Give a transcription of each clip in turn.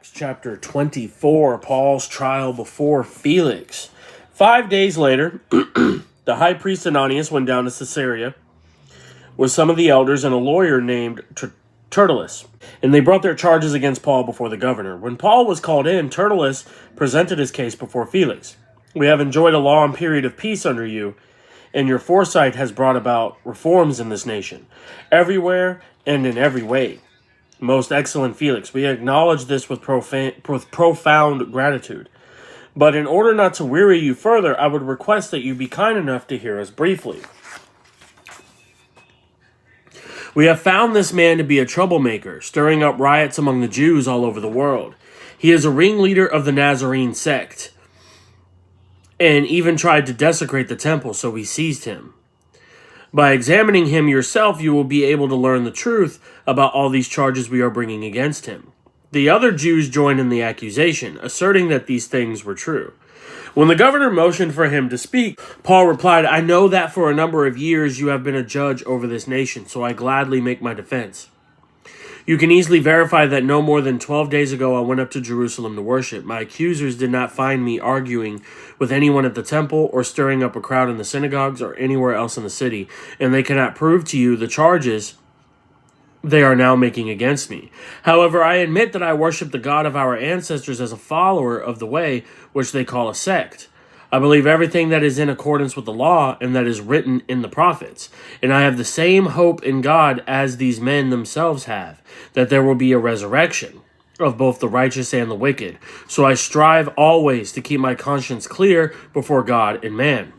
Acts chapter 24, Paul's trial before Felix. 5 days later, the high priest Ananias went down to Caesarea with some of the elders and a lawyer named Tertullus, and they brought their charges against Paul before the governor. When Paul was called in, Tertullus presented his case before Felix. "We have enjoyed a long period of peace under you, and your foresight has brought about reforms in this nation, everywhere and in every way. Most excellent Felix, we acknowledge this with profound gratitude. But in order not to weary you further, I would request that you be kind enough to hear us briefly. We have found this man to be a troublemaker, stirring up riots among the Jews all over the world. He is a ringleader of the Nazarene sect, and even tried to desecrate the temple, so we seized him. By examining him yourself, you will be able to learn the truth about all these charges we are bringing against him." The other Jews joined in the accusation, asserting that these things were true. When the governor motioned for him to speak, Paul replied, "I know that for a number of years you have been a judge over this nation, so I gladly make my defense. You can easily verify that no more than 12 days ago I went up to Jerusalem to worship. My accusers did not find me arguing with anyone at the temple or stirring up a crowd in the synagogues or anywhere else in the city, and they cannot prove to you the charges they are now making against me. However, I admit that I worship the God of our ancestors as a follower of the way, which they call a sect. I believe everything that is in accordance with the law and that is written in the prophets. And I have the same hope in God as these men themselves have, that there will be a resurrection of both the righteous and the wicked. So I strive always to keep my conscience clear before God and man.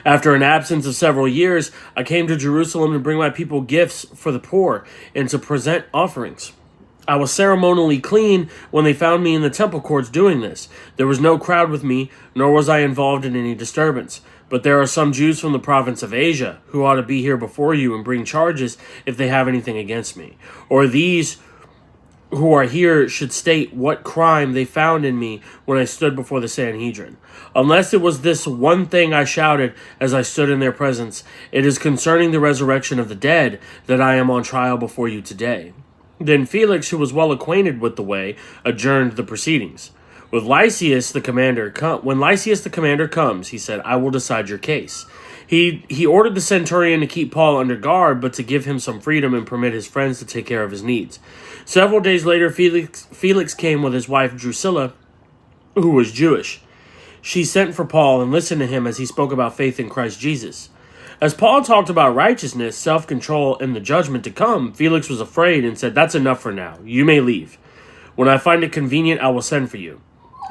After an absence of several years, I came to Jerusalem to bring my people gifts for the poor and to present offerings. I was ceremonially clean when they found me in the temple courts doing this. There was no crowd with me, nor was I involved in any disturbance. But there are some Jews from the province of Asia who ought to be here before you and bring charges if they have anything against me. Or these who are here should state what crime they found in me when I stood before the Sanhedrin. Unless it was this one thing I shouted as I stood in their presence, it is concerning the resurrection of the dead that I am on trial before you today." Then Felix, who was well acquainted with the way, adjourned the proceedings. When Lysias the commander comes, he said, "I will decide your case." He ordered the centurion to keep Paul under guard, but to give him some freedom and permit his friends to take care of his needs. Several days later, Felix came with his wife Drusilla, who was Jewish. She sent for Paul and listened to him as he spoke about faith in Christ Jesus. As Paul talked about righteousness, self-control, and the judgment to come, Felix was afraid and said, "That's enough for now. You may leave. When I find it convenient, I will send for you."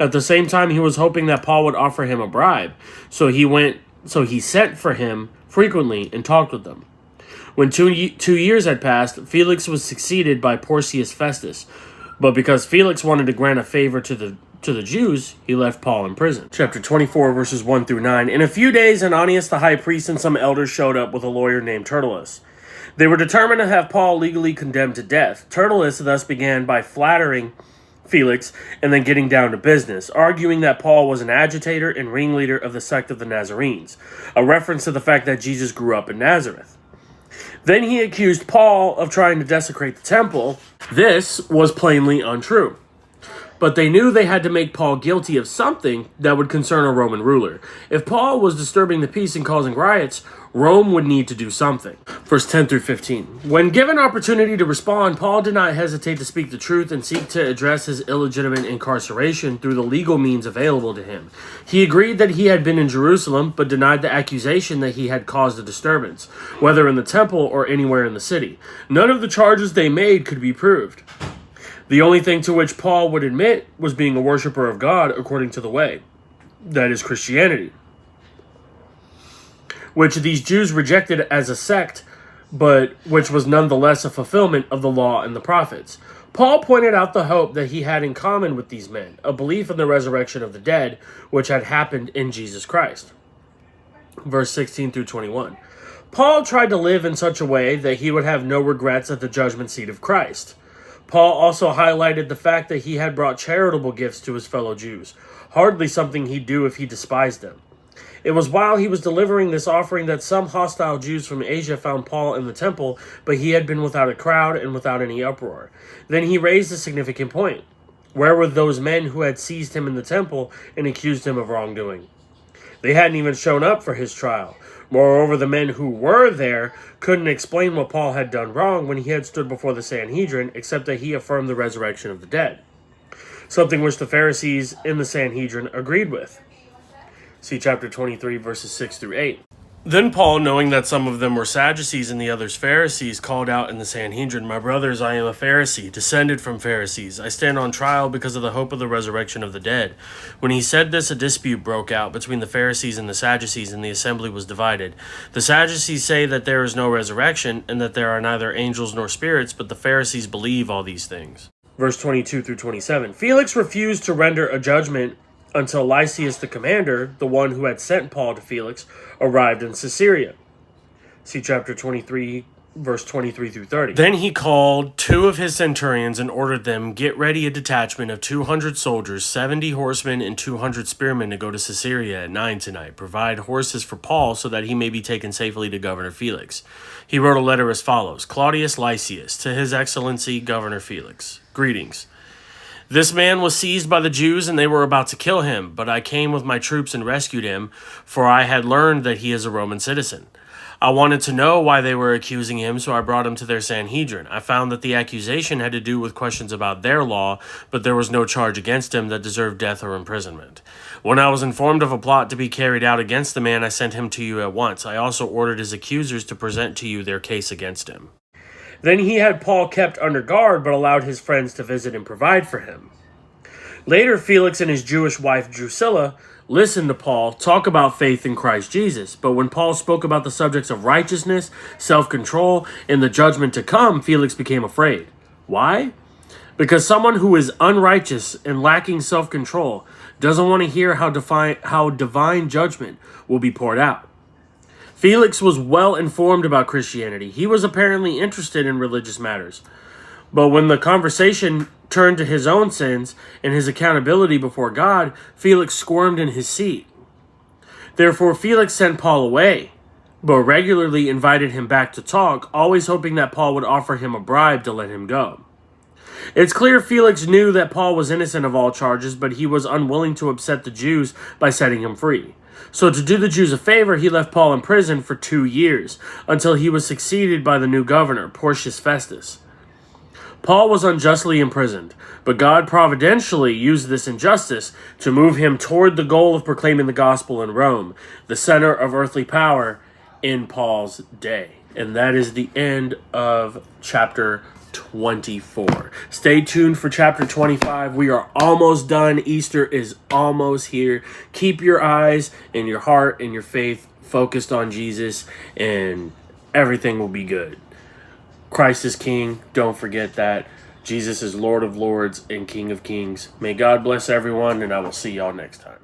At the same time, he was hoping that Paul would offer him a bribe, so he sent for him frequently and talked with them. When 2 years had passed, Felix was succeeded by Porcius Festus, but because Felix wanted to grant a favor to the Jews, he left Paul in prison. Chapter 24, verses 1 through 9. In a few days, Ananias the high priest and some elders showed up with a lawyer named Tertullus. They were determined to have Paul legally condemned to death. Tertullus thus began by flattering Felix and then getting down to business, arguing that Paul was an agitator and ringleader of the sect of the Nazarenes, a reference to the fact that Jesus grew up in Nazareth. Then he accused Paul of trying to desecrate the temple. This was plainly untrue. But they knew they had to make Paul guilty of something that would concern a Roman ruler. If Paul was disturbing the peace and causing riots, Rome would need to do something. Verse 10 through 15. When given opportunity to respond, Paul did not hesitate to speak the truth and seek to address his illegitimate incarceration through the legal means available to him. He agreed that he had been in Jerusalem, but denied the accusation that he had caused a disturbance, whether in the temple or anywhere in the city. None of the charges they made could be proved. The only thing to which Paul would admit was being a worshiper of God according to the way, that is Christianity, which these Jews rejected as a sect, but which was nonetheless a fulfillment of the law and the prophets. Paul pointed out the hope that he had in common with these men, a belief in the resurrection of the dead, which had happened in Jesus Christ. Verse 16 through 21. Paul tried to live in such a way that he would have no regrets at the judgment seat of Christ. Paul also highlighted the fact that he had brought charitable gifts to his fellow Jews, hardly something he'd do if he despised them. It was while he was delivering this offering that some hostile Jews from Asia found Paul in the temple, but he had been without a crowd and without any uproar. Then he raised a significant point. Where were those men who had seized him in the temple and accused him of wrongdoing? They hadn't even shown up for his trial. Moreover, the men who were there couldn't explain what Paul had done wrong when he had stood before the Sanhedrin, except that he affirmed the resurrection of the dead, something which the Pharisees in the Sanhedrin agreed with. See chapter 23, verses 6 through 8. Then Paul, knowing that some of them were Sadducees and the others Pharisees, called out in the Sanhedrin, "My brothers, I am a Pharisee, descended from Pharisees. I stand on trial because of the hope of the resurrection of the dead." When he said this, a dispute broke out between the Pharisees and the Sadducees, and the assembly was divided. The Sadducees say that there is no resurrection, and that there are neither angels nor spirits, but the Pharisees believe all these things. Verse 22 through 27. Felix refused to render a judgment until Lysias the commander, the one who had sent Paul to Felix, arrived in Caesarea. See chapter 23, verse 23 through 30. Then he called 2 of his centurions and ordered them, "Get ready a detachment of 200 soldiers, 70 horsemen, and 200 spearmen to go to Caesarea at 9 tonight. Provide horses for Paul so that he may be taken safely to Governor Felix." He wrote a letter as follows: "Claudius Lysias, to his excellency Governor Felix. Greetings. This man was seized by the Jews, and they were about to kill him, but I came with my troops and rescued him, for I had learned that he is a Roman citizen. I wanted to know why they were accusing him, so I brought him to their Sanhedrin. I found that the accusation had to do with questions about their law, but there was no charge against him that deserved death or imprisonment. When I was informed of a plot to be carried out against the man, I sent him to you at once. I also ordered his accusers to present to you their case against him." Then he had Paul kept under guard, but allowed his friends to visit and provide for him. Later, Felix and his Jewish wife Drusilla listened to Paul talk about faith in Christ Jesus. But when Paul spoke about the subjects of righteousness, self-control, and the judgment to come, Felix became afraid. Why? Because someone who is unrighteous and lacking self-control doesn't want to hear how divine judgment will be poured out. Felix was well informed about Christianity. He was apparently interested in religious matters. But when the conversation turned to his own sins and his accountability before God, Felix squirmed in his seat. Therefore, Felix sent Paul away, but regularly invited him back to talk, always hoping that Paul would offer him a bribe to let him go. It's clear Felix knew that Paul was innocent of all charges, but he was unwilling to upset the Jews by setting him free. So to do the Jews a favor, he left Paul in prison for 2 years, until he was succeeded by the new governor, Porcius Festus. Paul was unjustly imprisoned, but God providentially used this injustice to move him toward the goal of proclaiming the gospel in Rome, the center of earthly power in Paul's day. And that is the end of chapter 24. Stay tuned for chapter 25. We are almost done. Easter is almost here. Keep your eyes and your heart and your faith focused on Jesus, and everything will be good. Christ is King. Don't forget that. Jesus is Lord of Lords and King of Kings. May God bless everyone, and I will see y'all next time.